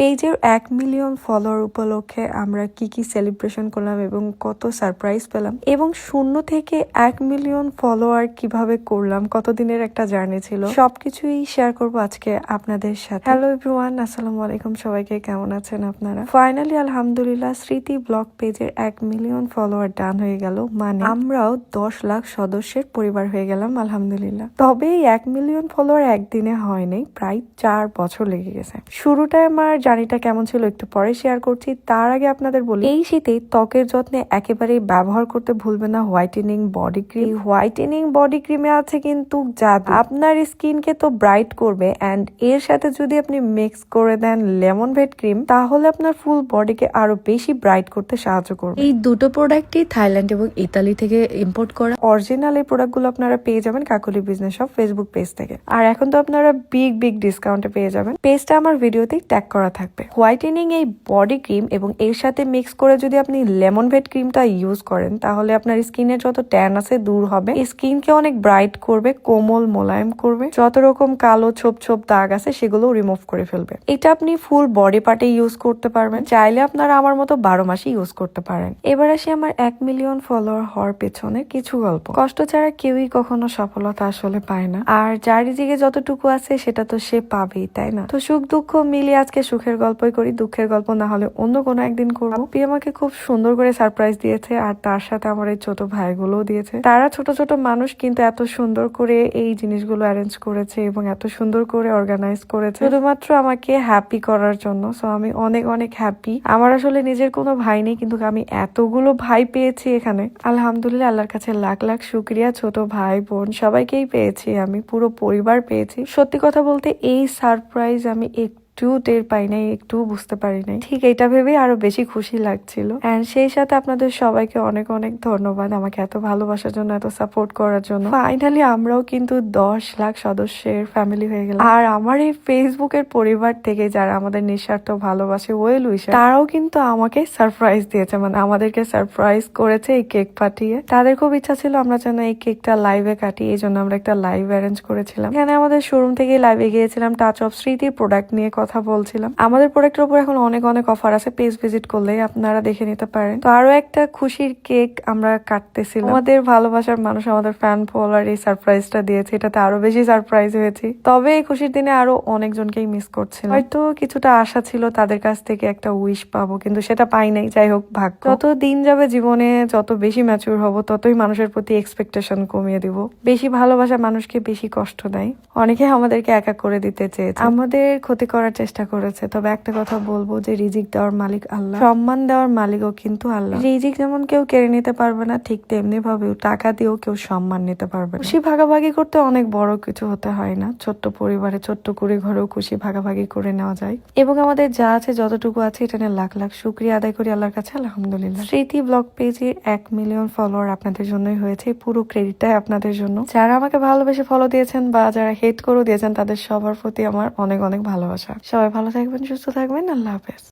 পেজের 1 million follower উপলক্ষে আমরা কি সেলিব্রেশন করলাম এবং কত সারপ্রাইজ পেলাম এবং 0 থেকে 1 মিলিয়ন ফলোয়ার কিভাবে করলাম, কতদিনের একটা জার্নি ছিল, সবকিছুই শেয়ার করবো আজকে আপনাদের সাথে। হ্যালো এভরিওয়ান, আসসালামু আলাইকুম। সবাইকে কেমন আছেন আপনারা? ফাইনালি আলহামদুলিল্লাহ স্মৃতি ব্লগ পেজের 1 মিলিয়ন ফলোয়ার ডান হয়ে গেল, মানে আমরাও 10 লাখ সদস্যের পরিবার হয়ে গেলাম আলহামদুলিল্লাহ। তবে এই 1 মিলিয়ন ফলোয়ার একদিনে হয়নি, প্রায় 4 বছর লেগে গেছে। শুরুটায় আমার জার্নিটা কেমন ছিল একটু পরে শেয়ার করছি, তার আগে আপনাদের বলি এই শীতে ত্বকের যত্নে একেবারেই ব্যবহার করতে ভুলবেন না whitening body cream. Whitening body ক্রিমে আছে কিন্তু জাদু, আপনার স্কিনকে তো ব্রাইট করবে এন্ড এর সাথে যদি আপনি মিক্স করে দেন লেমন ভেট ক্রিম, তাহলে আপনার ফুল বডিকে আরো বেশি ব্রাইট করতে সাহায্য করবে। এই দুটো প্রোডাক্টই থাইল্যান্ড এবং ইতালি থেকে ইম্পোর্ট করা। অরিজিনাল এই প্রোডাক্টগুলো আপনারা পেয়ে যাবেন কাকলি বিজনেস শপ ফেসবুক পেজ থেকে। আর এখন তো আপনারা বিগ ডিসকাউন্টে পেয়ে যাবেন। পেজটা আমার ভিডিওতে ট্যাগ করা থাকবে। হোয়াইটেনিং এই বডি ক্রিম এবং এর সাথে মিক্স করে যদি আপনি লেমন ভেট ক্রিমটা ইউজ করেন, তাহলে আপনার স্কিনের যত ট্যান আছে দূর হবে, স্কিনকে অনেক ব্রাইট করবে, কোমল মোলায়েম করবে, যত রকম কালো ছোপ দাগ আছে সেগুলো রিমুভ করে ফেলবে। এটা আপনি ফুল বডি পার্টে ইউজ করতে পারবেন, চাইলে আপনারা আমার মতো 12 মাসে ইউজ করতে পারেন। এবার আসি আমার 1 মিলিয়ন ফলোয়ার হওয়ার পেছনে কিছু গল্প। কষ্ট ছাড়া কেউই কখনো সফলতা আসলে পায় না, আর যার দিকে যতটুকু আছে সেটা তো সে পাবেই, তাই না? তো সুখ দুঃখ মিলিয়ে আজকে সুখের গল্পই করি, দুঃখের গল্প না হলে অন্য কোনো একদিন করবো। আপনি আমাকে খুব সুন্দর করে সারপ্রাইজ দিয়েছে, আর তার সাথে আমার এই ছোট ভাইগুলোও দিয়েছে। তারা ছোট মানুষ কিন্তু এত সুন্দর করে এই জিনিসগুলো অ্যারেঞ্জ করেছে এবং এত সুন্দর করে অর্গানাইজ করেছে শুধুমাত্র আমাকে হ্যাপি করার জন্য। সো আমি অনেক হ্যাপি। আমার আসলে নিজের কোনো ভাই নেই, কিন্তু আমি এতগুলো ভাই পেয়েছি এখানে, আলহামদুলিল্লাহ আল্লাহর কাছে লাখ শুকরিয়া। ছোট ভাই বোন সবাইকেই পেয়েছি, আমি পুরো পরিবার পেয়েছি। সত্যি কথা বলতে এই সারপ্রাইজ আমি একটু টের পাই নাই, একটু বুঝতে পারি নাই, ঠিক এটা ভেবেই আরো বেশি খুশি লাগছিল। এন্ড সেই সাথে আপনাদের সবাইকে অনেক ধন্যবাদ আমাকে এত ভালোবাসার জন্য, এত সাপোর্ট করার জন্য। ফাইনালি আমরাও কিন্তু 10 লাখ সদস্যের ফ্যামিলি হয়ে গেলাম। আর আমার এই ফেসবুকের পরিবার থেকে যারা আমাদের নিঃস্বার্থ ভালোবাসে, ওয়েল উইশার, তারাও কিন্তু আমাকে সারপ্রাইজ দিয়েছে, মানে আমাদেরকে সারপ্রাইজ করেছে এই কেক পাঠিয়ে। তাদের খুব ইচ্ছা ছিল আমরা যেন এই কেকটা লাইভে কাটি, এই জন্য আমরা একটা লাইভ অ্যারেঞ্জ করেছিলাম। এখানে আমাদের শোরুম থেকে লাইভে গিয়েছিলাম, টাচ অফ স্মৃতির প্রোডাক্ট নিয়ে কথা বলছিলাম। আমাদের প্রোডাক্টের উপর এখন অনেক অফার আছে, পেজ ভিজিট করলে আপনারা দেখে নিতে পারেন। তো আরো একটা খুশির কেক আমরা কাটতেছিলাম। আমাদের ভালোবাসার মানুষ, আমাদের ফ্যান ফলোয়ার এই সারপ্রাইজটা দিয়েছে, এটাতে আরো বেশি সারপ্রাইজ হয়েছি। তবে এই খুশির দিনে আরো অনেকজনকেই মিস করছিলাম। হয়তো কিছুটা আশা ছিল তাদের কাছ থেকে একটা উইশ পাবো, কিন্তু সেটা পাই নাই। যাই হোক, ভাগ্য। যত দিন যাবে জীবনে, যত বেশি ম্যাচুর হব, ততই মানুষের প্রতি এক্সপেকটেশন কমিয়ে দিব। বেশি ভালোবাসা মানুষকে বেশি কষ্ট দেয়। অনেকে আমাদেরকে একা করে দিতে চেয়েছে, আমাদের ক্ষতি করার চেষ্টা করেছে। তবে একটা কথা বলবো যে রিজিক দেওয়ার মালিক আল্লাহ, সম্মান দেওয়ার মালিকও কিন্তু আল্লাহ। রিজিক যেমন কেউ কেড়ে নিতে পারবে না, ঠিক তেমনি ভাবে টাকা দিয়েও কেউ সম্মান নিতে পারবে না। খুশি ভাগাভাগি করতে অনেক বড় কিছু হতে হয় না, ছোট্ট পরিবারে ছোট্ট কুড়ি ঘরেও খুশি ভাগাভাগি করে নেওয়া যায়। এবং আমাদের যা আছে যতটুকু আছে এটা নিয়ে লাখ শুকরিয়া আদায় করি আল্লাহর কাছে, আলহামদুলিল্লাহ। স্মৃতি ব্লগ পেজের 1 মিলিয়ন ফলোয়ার আপনাদের জন্যই হয়েছে, পুরো ক্রেডিটটাই আপনাদের জন্য। যারা আমাকে ভালোবেসে ফলো দিয়েছেন বা যারা হেট করে দিয়েছেন, তাদের সবার প্রতি আমার অনেক ভালোবাসা। সবাই ভালো থাকবেন, সুস্থ থাকবেন, আল্লাহ হাফেজ।